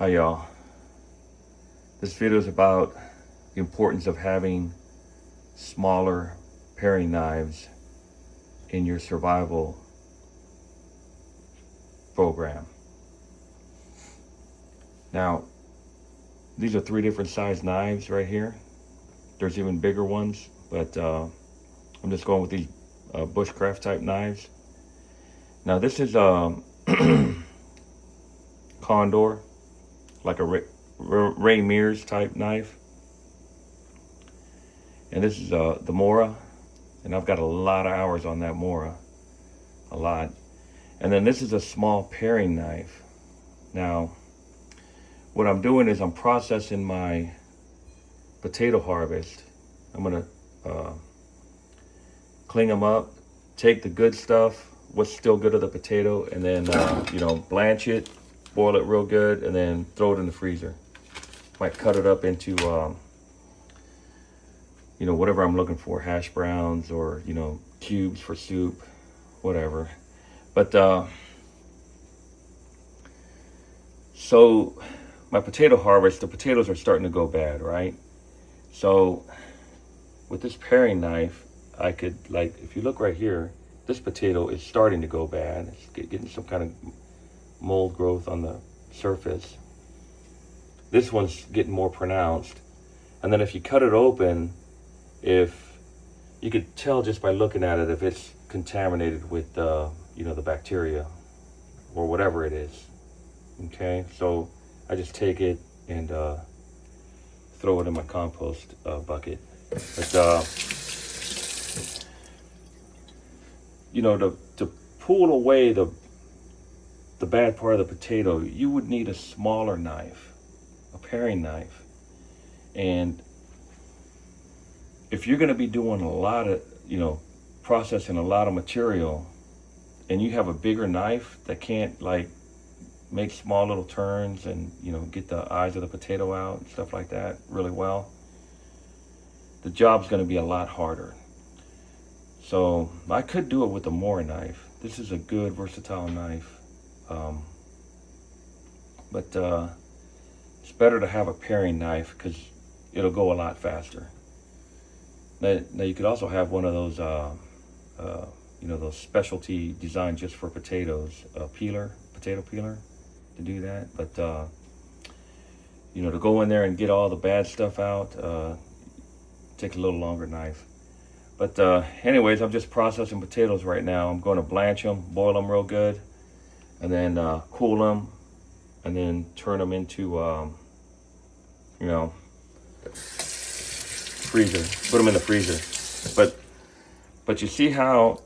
Hi y'all. This video is about the importance of having smaller paring knives in your survival program. Now, these are 3 different size knives right here. There's even bigger ones, but I'm just going with these bushcraft type knives. Now this is a Condor, like a Ray Mears type knife. And this is the Mora, and I've got a lot of hours on that Mora, a lot. And then this is a small paring knife. Now, what I'm doing is I'm processing my potato harvest. I'm gonna clean them up, take the good stuff, what's still good of the potato, and then blanch it, boil it real good, and then throw it in the freezer. Might cut it up into whatever I'm looking for, hash browns or cubes for soup, whatever. But so my potato harvest, the potatoes are starting to go bad, right? So with this paring knife, I could, like, if you look right here, this potato is starting to go bad. It's getting some kind of mold growth on the surface. This one's getting more pronounced. And then if you cut it open, if you could tell just by looking at it if it's contaminated with the bacteria or whatever it is. Okay, so I just take it and throw it in my compost bucket. But to pull away the bad part of the potato, you would need a smaller knife, a paring knife. And if you're going to be doing a lot of, processing a lot of material, and you have a bigger knife that can't make small little turns and get the eyes of the potato out and stuff like that really well, the job's going to be a lot harder. So I could do it with a Mora knife. This is a good versatile knife, but it's better to have a paring knife because it'll go a lot faster. Now you could also have one of those those specialty designed just for potatoes, potato peeler, to do that. But to go in there and get all the bad stuff out, take a little longer knife. But anyways, I'm just processing potatoes right now. I'm going to blanch them, boil them real good, and then cool them, and then turn them into freezer. Put them in the freezer. But you see how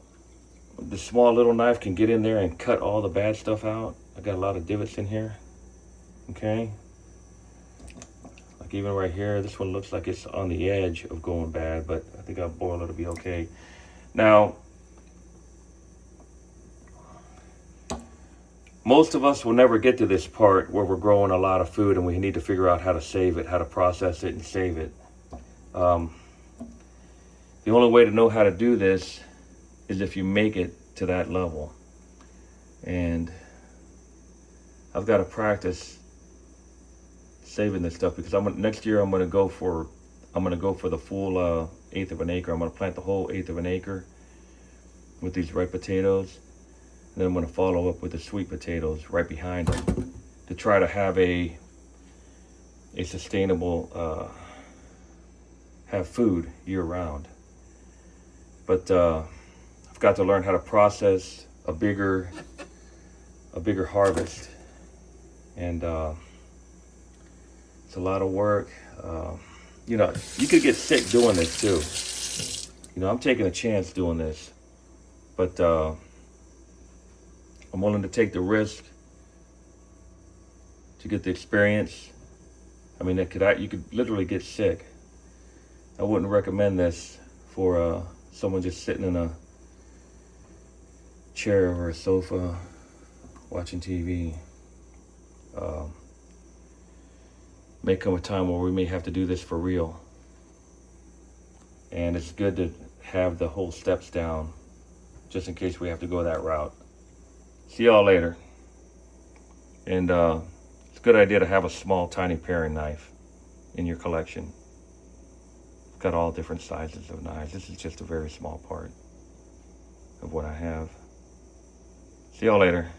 the small little knife can get in there and cut all the bad stuff out? I got a lot of divots in here. Okay. Like even right here, this one looks like it's on the edge of going bad, but I think I'll boil it, it'll be okay. Now, most of us will never get to this part where we're growing a lot of food and we need to figure out how to save it, how to process it and save it. The only way to know how to do this is if you make it to that level. And I've got to practice saving this stuff because next year I'm gonna go for the full 1/8 of an acre. I'm gonna plant the whole 1/8 of an acre with these ripe potatoes, and then I'm gonna follow up with the sweet potatoes right behind them to try to have a sustainable have food year round. But I've got to learn how to process a bigger harvest, and it's a lot of work. You could get sick doing this too. I'm taking a chance doing this, but I'm willing to take the risk to get the experience. I mean, you could literally get sick. I wouldn't recommend this for someone just sitting in a chair or a sofa watching TV. May come a time where we may have to do this for real. And it's good to have the whole steps down just in case we have to go that route. See y'all later. And a good idea to have a small, tiny paring knife in your collection. I've got all different sizes of knives. This is just a very small part of what I have. See y'all later.